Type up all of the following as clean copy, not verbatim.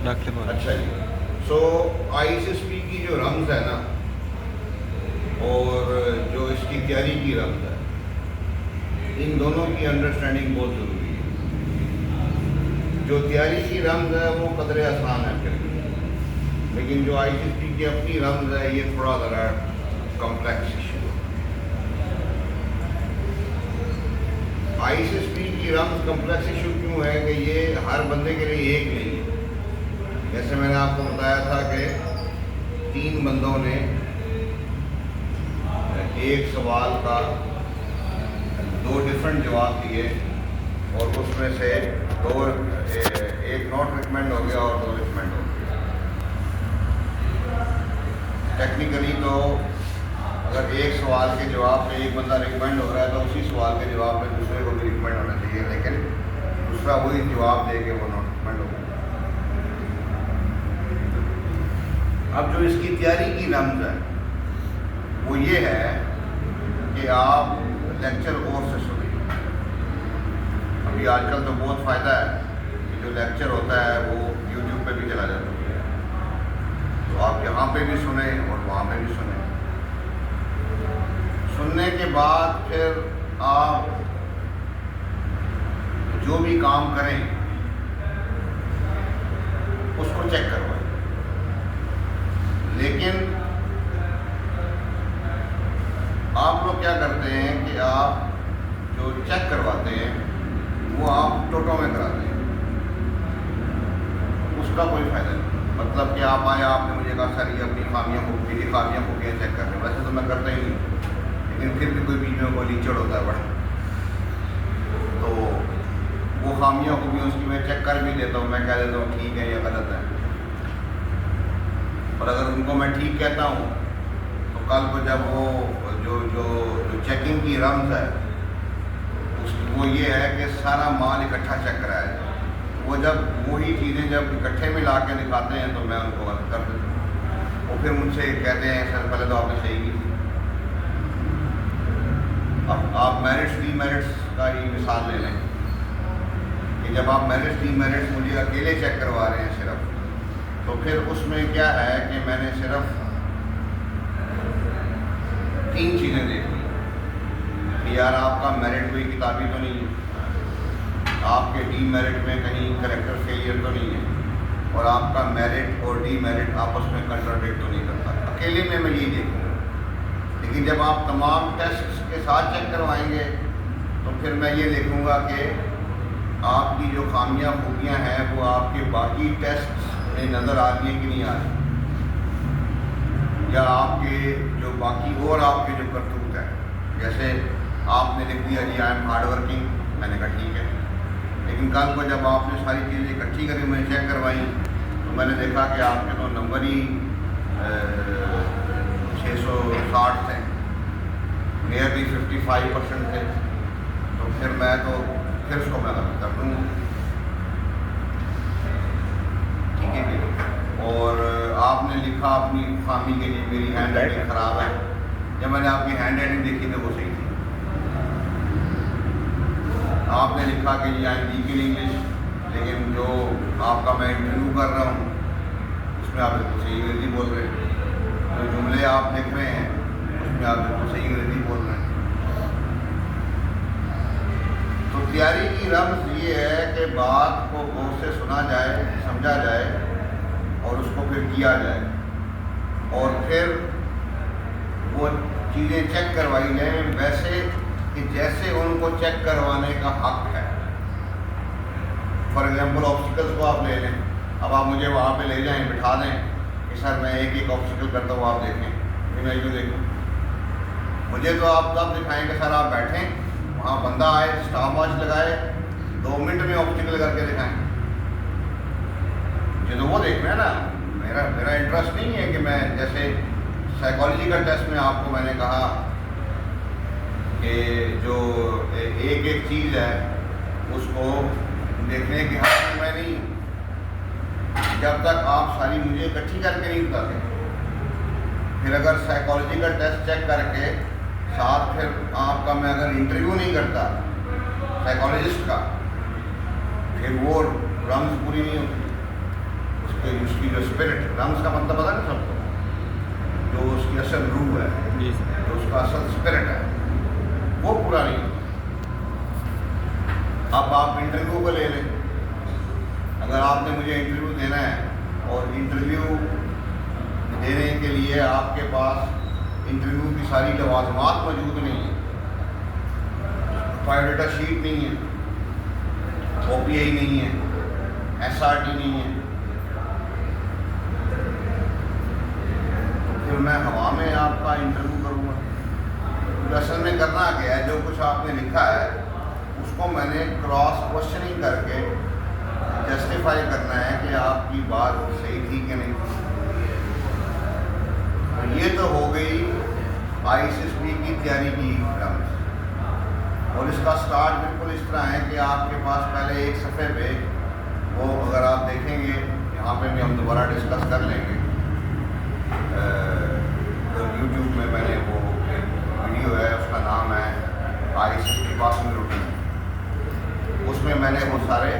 اچھا جی. سو ISSP کی جو رمز ہے نا اور جو اس کی تیاری کی رمز ہے، ان دونوں کی انڈرسٹینڈنگ بہت ضروری ہے. جو تیاری کی رمز ہے وہ قدرے آسان ہے پھر بھی، لیکن جو ISSP کی اپنی رمز ہے یہ تھوڑا ذرا کمپلیکس ایشو ہے. ISSP کی رمز کمپلیکس ایشو کیوں ہے کہ یہ ہر بندے کے لیے ایک نہیں ہے. جیسے میں نے آپ کو بتایا تھا کہ 3 بندوں نے ایک سوال کا 2 ڈفرینٹ جواب دیے اور اس میں سے ایک ناٹ ریکمینڈ ہو گیا اور 2 ریکمینڈ ہو گیا. ٹیکنیکلی تو اگر ایک سوال کے جواب میں ایک بندہ ریکمینڈ ہو رہا ہے تو اسی سوال کے جواب میں دوسرے کو بھی ریکمینڈ ہونا چاہیے، لیکن دوسرا وہی جواب دے کے وہ ناٹ ریکمینڈ ہو گیا. اب جو اس کی تیاری کی رمز ہے وہ یہ ہے کہ آپ لیکچر اور سے سنیں. ابھی آج کل تو بہت فائدہ ہے کہ جو لیکچر ہوتا ہے وہ YouTube پہ بھی چلا جاتا ہے، تو آپ یہاں پہ بھی سنیں اور وہاں پہ بھی سنیں. سننے کے بعد پھر آپ جو بھی کام کریں اس کو چیک کروائیں. لیکن آپ لوگ کیا کرتے ہیں کہ آپ جو چیک کرواتے ہیں وہ آپ ٹوٹوں میں کراتے ہیں، اس کا کوئی فائدہ نہیں. مطلب کہ آپ آئے، آپ نے مجھے کہا سر یہ اپنی خامیاں خوبیاں چیک کر رہے ہیں. ویسے تو میں کرتا ہی نہیں، لیکن پھر بھی کوئی بیچ میں کوئی لیچڑ ہوتا ہے بڑا، تو وہ خامیاں خوبیاں اس کی میں چیک کر بھی دیتا ہوں. میں کہہ دیتا ہوں ٹھیک ہے یا غلط ہے. اور اگر ان کو میں ٹھیک کہتا ہوں تو کل کو جب وہ جو چیکنگ کی رمز ہے وہ یہ ہے کہ سارا مال اکٹھا چیک کرایا جائے. وہ جب وہی چیزیں جب اکٹھے میں لا کے دکھاتے ہیں تو میں ان کو غلط کر دیتا ہوں. وہ پھر مجھ سے کہتے ہیں سر پہلے تو آپ نے صحیح کی تھی. اب آپ میرٹس ڈی میرٹس کا ہی مثال لے لیں کہ جب آپ میرٹس ڈی میرٹس مجھے اکیلے چیک کروا رہے ہیں صرف، تو پھر اس میں کیا ہے کہ میں نے صرف 3 چیزیں دیکھی کہ یار آپ کا میرٹ کوئی کتابی تو نہیں ہے، آپ کے ڈی میرٹ میں کہیں کریکٹر فیلئر تو نہیں ہے، اور آپ کا میرٹ اور ڈی میرٹ آپس میں کنٹراڈکٹ تو نہیں کرتا. اکیلے میں یہی دیکھوں گا. لیکن جب آپ تمام ٹیسٹ کے ساتھ چیک کروائیں گے تو پھر میں یہ دیکھوں گا کہ آپ کی جو خامیاں خوبیاں ہیں وہ آپ کے باقی ٹیسٹ میں نظر آ رہی ہیں کہ نہیں آ رہی، یا آپ کے جو باقی اور آپ کے جو کرتوت ہے. جیسے آپ نے لکھ دیا جی آئی ایم ہارڈ ورکنگ، میں نے کہا ٹھیک ہے، لیکن کل کو جب آپ نے ساری چیزیں اکٹھی کر کے مجھے چیک کروائیں تو میں نے دیکھا کہ آپ کے تو نمبر ہی 660 تھے، نیئرلی 55% تھے. تو پھر اس کو میں غلط کر دوں گا. ٹھیک ہے جی. اور آپ نے لکھا اپنی خامی کے لیے میری ہینڈ رائٹنگ خراب ہے. جب میں نے آپ کی ہینڈ رائٹنگ دیکھی تو وہ صحیح تھی. آپ نے لکھا کہ جی I am weak in English, لیکن جو آپ کا میں انٹرویو کر رہا ہوں اس میں آپ بالکل صحیح انگریزی بول رہے ہیں. جو جملے آپ لکھ رہے ہیں اس میں آپ بالکل صحیح انگریزی بول رہے ہیں. تو تیاری کی رمز یہ ہے کہ بات کو غور سے سنا جائے، سمجھا جائے اور اس کو پھر کیا جائے، اور پھر وہ چیزیں چیک کروائی جائیں ویسے کہ جیسے ان کو چیک کروانے کا حق ہے. فار ایگزامپل آبسٹیکلس کو آپ لے لیں. اب آپ مجھے وہاں پہ لے جائیں، بٹھا دیں کہ سر میں ایک آبسٹیکل کرتا ہوں آپ دیکھیں، پھر میں کیوں دیکھوں؟ مجھے تو آپ تب دکھائیں کہ سر آپ بیٹھیں، وہاں بندہ آئے، اسٹاپ واچ لگائے، 2 منٹ میں آبسٹیکل کر کے دکھائیں. مجھے تو وہ دیکھنا ہے نا. میرا انٹرسٹ نہیں ہے کہ میں جیسے سائیکالوجیکل ٹیسٹ میں آپ کو میں نے کہا کہ جو ایک چیز ہے اس کو دیکھنے کے حق میں نہیں ہوں جب تک آپ ساری مجھے اکٹھی کر کے نہیں بتاتے. پھر اگر سائیکالوجیکل ٹیسٹ چیک کر کے ساتھ پھر آپ کا میں اگر انٹرویو نہیں کرتا سائیکالوجسٹ کا، پھر وہ رمز پوری نہیں ہوتی. اس جو اسپرٹ، رمز کا مطلب پتا نا سب کو، جو اس کی اصل روح ہے، جو اس کا اصل اسپرٹ ہے، وہ پورا نہیں ہوتا۔ اب آپ انٹرویو کو لے لیں، اگر آپ نے مجھے انٹرویو دینا ہے اور انٹرویو دینے کے لیے آپ کے پاس انٹرویو کی ساری لوازمات موجود نہیں ہیں، بایو ڈیٹا شیٹ نہیں ہے، او پی آئی نہیں ہے، ایس آر ٹی نہیں ہے، پھر میں ہوا میں آپ کا انٹرویو کروں گا؟ اصل میں کرنا کیا ہے، جو کچھ آپ نے لکھا ہے اس کو میں نے کراس کوشچننگ کر کے جسٹیفائی کرنا ہے کہ آپ کی بات صحیح تھی کہ نہیں۔ یہ تو ہو گئی آئی سی ایس پی کی تیاری کی رمز، اور اس کا سٹارٹ بالکل اس طرح ہے کہ آپ کے پاس پہلے ایک صفحے پہ وہ، اگر آپ دیکھیں گے یہاں پہ بھی ہم دوبارہ ڈسکس کر لیں گے، یوٹیوب میں نے وہ ویڈیو ہے، اس کا نام ہے I C S P passing routine, اس میں نے وہ سارے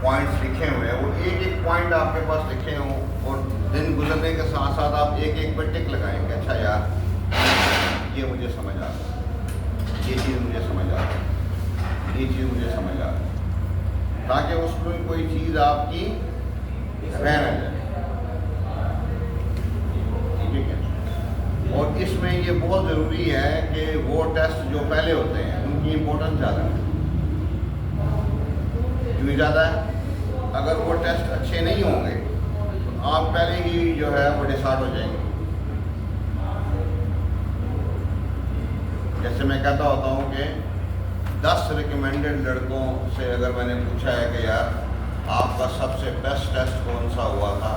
پوائنٹس لکھے ہوئے ہیں، وہ ایک ایک پوائنٹ آپ کے پاس لکھے ہوں، اور دن گزرنے کے ساتھ ساتھ آپ ایک ایک پہ ٹک لگائیں گے، اچھا یار یہ مجھے سمجھ آ رہا ہے، یہ چیز مجھے سمجھ آ رہا ہے، یہ چیز مجھے سمجھ آ رہا ہے، تاکہ اس میں کوئی چیز آپ کی رہ نہ جائے، ٹھیک ہے۔ اور اس میں یہ بہت ضروری ہے کہ وہ ٹیسٹ جو پہلے ہوتے ہیں ان کی امپورٹنس زیادہ ہے، کیوں زیادہ ہے؟ اگر وہ ٹیسٹ اچھے نہیں ہوں گے تو آپ پہلے ہی جو ہے وہ ڈسارٹ ہو جائیں گے۔ جیسے میں کہتا ہوتا ہوں کہ 10 ریکمینڈڈ لڑکوں سے اگر میں نے پوچھا ہے کہ یار آپ کا سب سے بیسٹ ٹیسٹ کون سا ہوا تھا،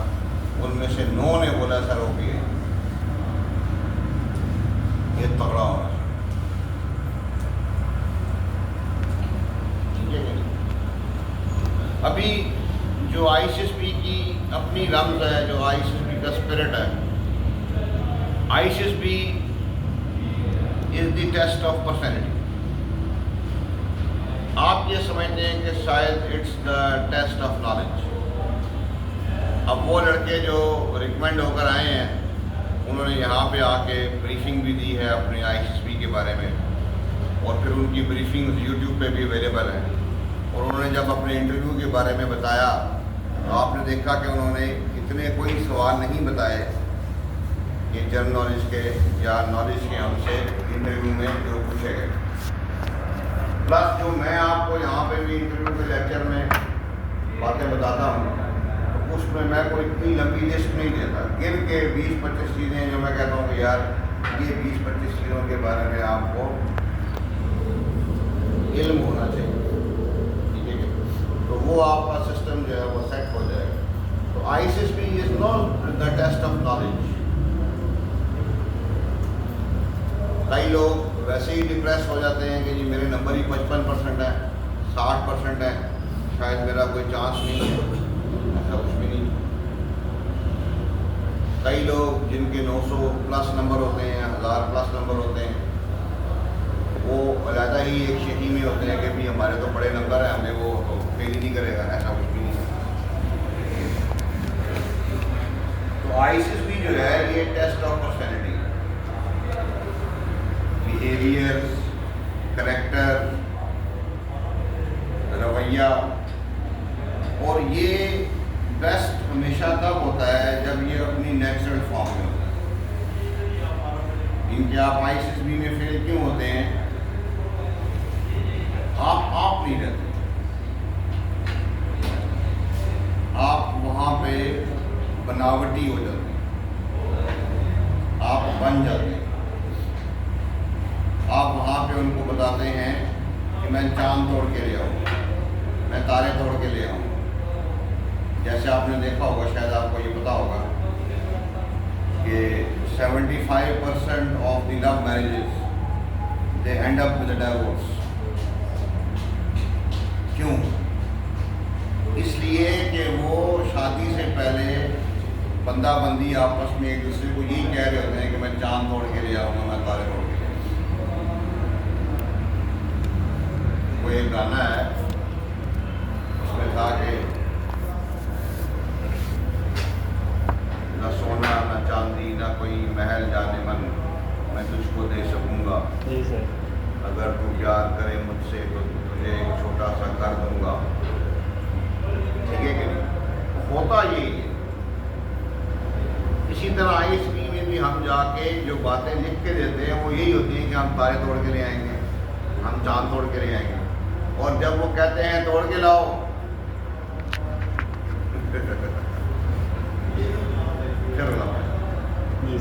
ان میں سے 9 نے بولا سر وہ بھی ہے، یہ تگڑا ہونا چاہیے۔ ابھی جو آئی سی ایس پی کی اپنی رمز ہے، جو آئی سی ایس پی کا اسپرٹ ہے، I C S P is the test of personality. آپ یہ سمجھتے ہیں کہ شاید it's the test of knowledge. اب وہ لڑکے جو ریکمینڈ ہو کر آئے ہیں، انہوں نے یہاں پہ آ کے بریفنگ بھی دی ہے اپنے آئی سی ایس پی کے بارے میں، اور پھر ان کی بریفنگ یوٹیوب پہ بھی اویلیبل ہے، اور انہوں نے جب اپنے انٹرویو کے بارے میں بتایا تو آپ نے دیکھا کہ انہوں نے اتنے کوئی سوال نہیں بتائے کہ جنرل نالج کے یا نالج کے ہم سے انٹرویو میں جو پوچھے گئے۔ پلس جو میں آپ کو یہاں پہ بھی انٹرویو کے لیکچر میں باتیں بتاتا ہوں، تو اس میں کوئی اتنی لمبی لسٹ نہیں دیتا، گن کے 20-25 چیزیں جو میں کہتا ہوں کہ یار یہ 20-25 چیزوں کے بارے میں آپ کو علم ہونا چاہیے، تو وہ آپ کا سسٹم جو ہے وہ سیٹ ہو جائے گا۔ تو I C S P is not the test of knowledge. کئی لوگ ویسے ہی ڈپریس ہو جاتے ہیں کہ جی میرے نمبر ہی 55% ہے، 60% ہے، شاید میرا کوئی چانس نہیں ہے، ایسا کچھ بھی نہیں۔ کئی لوگ جن کے 900 پلس نمبر ہوتے ہیں، 1000 پلس نمبر ہوتے ہیں، وہ علیحدہ ہی ایک شہری میں ہوتے ہیں کہ بھی ہمارے تو بڑے نمبر ہیں، ہمیں وہ فیل ہی نہیں کرے گا، ایسا کچھ بھی نہیں ہے۔ تو آئی سی ایس پی جو ہے یہ test of personality, behaviour, character, رویہ، اور یہ بیسٹ ہمیشہ تب ہوتا ہے جب یہ اپنی نیچرل فارم میں ہوتا ہے۔ ان کے آپ آئی سی ایس پی میں فیل کیوں ہوتے ہیں؟ آپ نہیں رہتے، آپ وہاں پہ بناوٹی ہو جاتے ہیں، آپ بن جاتے ہیں، آپ وہاں پہ ان کو بتاتے ہیں کہ میں چاند توڑ کے لے آؤں، میں تارے توڑ کے لے آؤں۔ جیسے آپ نے دیکھا ہوگا، شاید آپ کو یہ پتا ہوگا کہ 75% of the love marriages they end up with a divorce. کیوں؟ اس لیے کہ وہ شادی سے پہلے بندہ بندی آپس میں ایک دوسرے کو یہی کہہ رہے ہوتے ہیں کہ میں چاند توڑ کے لے آؤں گا، میں تارے توڑ کے لے آؤں گا۔ وہ ایک گانا ہے، اس میں تھا کہ کو دے سکوں گا. جی سر. اگر تو پیار کرے مجھ سے تو تجھے ایک چھوٹا سا گھر دوں گا. ٹھیک ہے کہ نہیں؟ ہوتا یہی ہے. اسی طرح آئی ایس پی میں بھی ہم جا کے جو باتیں لکھ کے دیتے ہیں وہ یہی ہوتی ہیں کہ ہم تارے توڑ کے لے آئیں گے, ہم چاند توڑ کے لے آئیں گے. اور جب وہ کہتے ہیں توڑ کے لاؤ,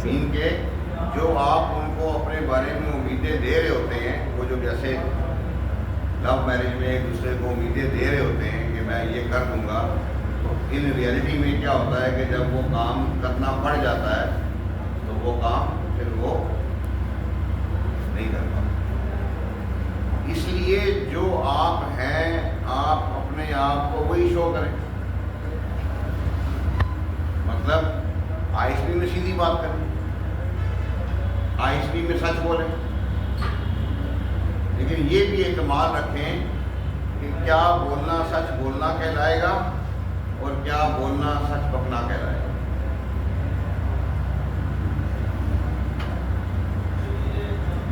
ان کے جو آپ ان کو اپنے بارے میں امیدیں دے رہے ہوتے ہیں, وہ جو جیسے لو میرج میں ایک دوسرے کو امیدیں دے رہے ہوتے ہیں کہ میں یہ کر دوں گا, تو ان ریئلٹی میں کیا ہوتا ہے کہ جب وہ کام کرنا پڑ جاتا ہے تو وہ کام پھر وہ نہیں کر پاتا. اس لیے جو آپ ہیں آپ اپنے آپ کو وہی شو کریں. مطلب آئی ایس پی میں سیدھی بات کریں, آئی ایس پی میں سچ بولیں, لیکن یہ بھی اعتماد رکھیں کہ کیا بولنا سچ بولنا کہلائے گا اور کیا بولنا سچ بکنا کہلائے گا.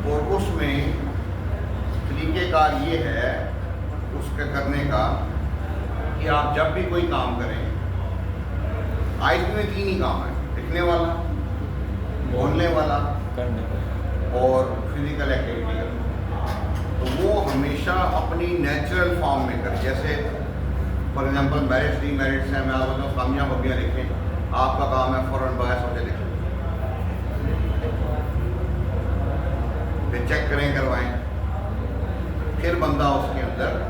اور اس میں طریقہ کار یہ ہے اس کے کرنے کا کہ آپ جب بھی کوئی کام کریں, آئی ایس پی میں 3 ہی کام ہیں, لکھنے والا, بولنے والا اور فزیکل ایکٹیویٹی کرنا. تو وہ ہمیشہ اپنی نیچرل فارم میں کریں. جیسے for example merits D merits ہیں, میں آپ بتاؤں خامیاں ببیاں لکھیں, آپ کا کام ہے فوراً باعث ہو کے لکھیں, پھر چیک کریں کروائیں, پھر بندہ اس کے اندر